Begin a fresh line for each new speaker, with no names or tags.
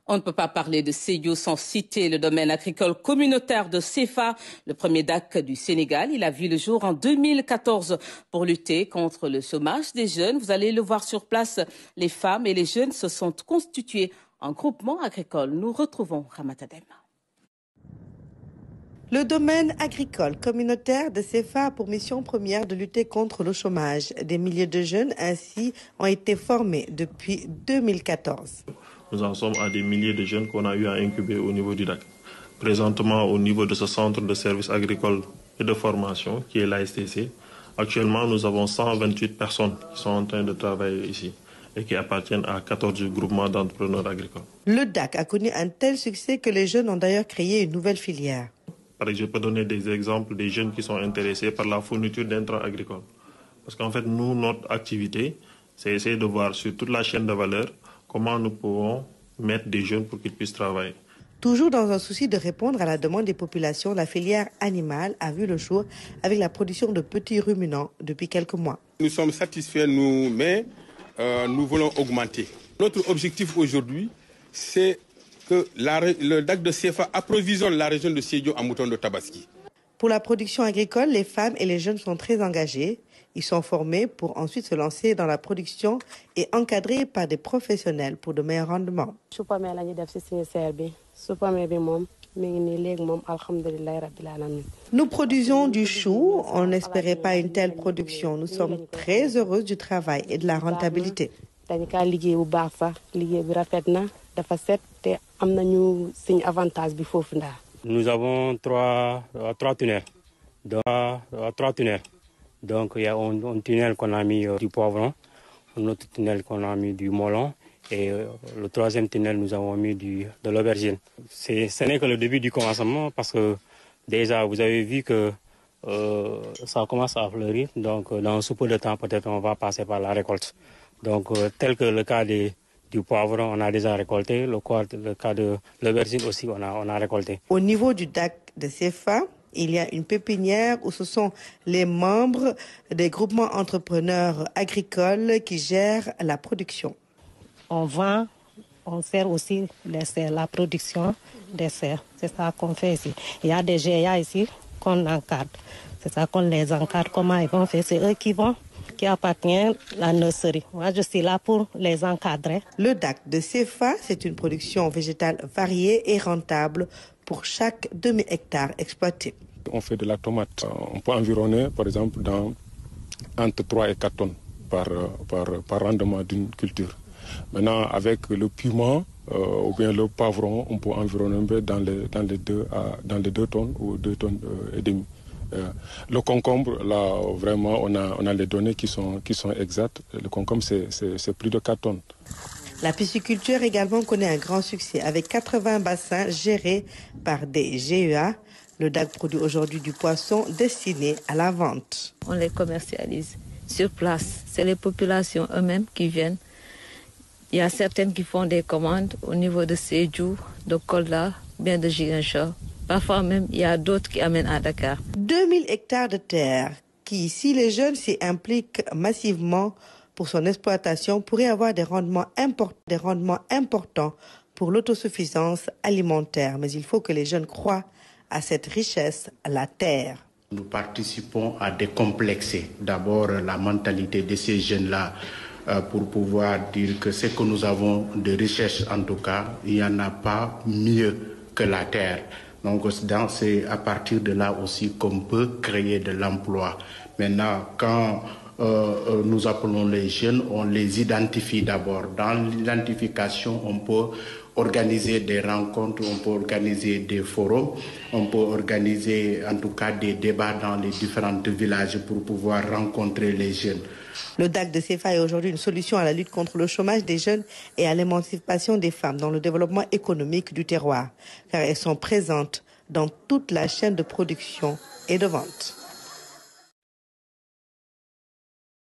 On ne peut pas parler de Sédhiou sans citer le domaine agricole communautaire de CFA, le premier DAC du Sénégal. Il a vu le jour en 2014 pour lutter contre le chômage des jeunes. Vous allez le voir sur place, les femmes et les jeunes se sont constitués en groupement agricole. Nous retrouvons Ramatadem.
Le domaine agricole communautaire de CFA a pour mission première de lutter contre le chômage. Des milliers de jeunes ainsi ont été formés depuis 2014.
Nous en sommes à des milliers de jeunes qu'on a eu à incuber au niveau du DAC. Présentement, au niveau de ce centre de services agricoles et de formation, qui est l'ASTC, actuellement, nous avons 128 personnes qui sont en train de travailler ici et qui appartiennent à 14 groupements d'entrepreneurs agricoles.
Le DAC a connu un tel succès que les jeunes ont d'ailleurs créé une nouvelle filière.
Je peux donner des exemples des jeunes qui sont intéressés par la fourniture d'intrants agricoles. Parce qu'en fait, nous, notre activité, c'est essayer de voir sur toute la chaîne de valeur comment nous pouvons mettre des jeunes pour qu'ils puissent travailler.
Toujours dans un souci de répondre à la demande des populations, la filière animale a vu le jour avec la production de petits ruminants depuis quelques mois.
Nous sommes satisfaits, mais nous voulons augmenter. Notre objectif aujourd'hui, c'est que le DAC de CFA approvisionne la région de Sédhiou en moutons de Tabaski.
Pour la production agricole, les femmes et les jeunes sont très engagés. Ils sont formés pour ensuite se lancer dans la production et encadrés par des professionnels pour de meilleurs rendements. Nous produisons du chou. On n'espérait pas une telle production. Nous sommes très heureux du travail et de la rentabilité.
Nous avons trois tunnels. Donc il y a un tunnel qu'on a mis du poivron, un autre tunnel qu'on a mis du melon et le troisième tunnel nous avons mis de l'aubergine. Ce n'est que le début du commencement parce que déjà vous avez vu que ça commence à fleurir. Donc dans un peu de temps peut-être on va passer par la récolte. Donc tel que le cas du poivron, on a déjà récolté. Le cas de l'aubergine aussi, on a récolté.
Au niveau du DAC de CFA, il y a une pépinière où ce sont les membres des groupements entrepreneurs agricoles qui gèrent la production.
On vend, on sert aussi la production des serres. C'est ça qu'on fait ici. Il y a des GIA ici qu'on encadre. C'est ça qu'on les encadre. Comment ils vont faire? C'est eux qui appartiennent à la nurserie. Moi, je suis là pour les encadrer.
Le DAC de CFA, c'est une production végétale variée et rentable pour chaque demi-hectare exploité.
On fait de la tomate. On peut environner, par exemple, entre 3 et 4 tonnes par rendement d'une culture. Maintenant, avec le piment ou bien le poivron, on peut environner dans les 2 tonnes ou 2 tonnes et demi. Le concombre, là, vraiment, on a les données qui sont exactes. Le concombre, c'est plus de 4 tonnes.
La pisciculture également connaît un grand succès avec 80 bassins gérés par des GEA. Le DAC produit aujourd'hui du poisson destiné à la vente.
On les commercialise sur place. C'est les populations eux-mêmes qui viennent. Il y a certaines qui font des commandes au niveau de Sédhiou, de Kolda, bien de Ziguinchor. Parfois même, il y a d'autres qui amènent à Dakar.
2000 hectares de terre qui, si les jeunes s'y impliquent massivement pour son exploitation, pourraient avoir des rendements importants pour l'autosuffisance alimentaire. Mais il faut que les jeunes croient à cette richesse, la terre.
Nous participons à décomplexer d'abord la mentalité de ces jeunes-là pour pouvoir dire que ce que nous avons de richesse, en tout cas, il n'y en a pas mieux que la terre. Donc c'est à partir de là aussi qu'on peut créer de l'emploi. Maintenant, quand nous appelons les jeunes, on les identifie d'abord. Dans l'identification, on peut organiser des rencontres, on peut organiser des forums, on peut organiser en tout cas des débats dans les différents villages pour pouvoir rencontrer les jeunes.
Le DAC de CFA est aujourd'hui une solution à la lutte contre le chômage des jeunes et à l'émancipation des femmes dans le développement économique du terroir, car elles sont présentes dans toute la chaîne de production et de vente.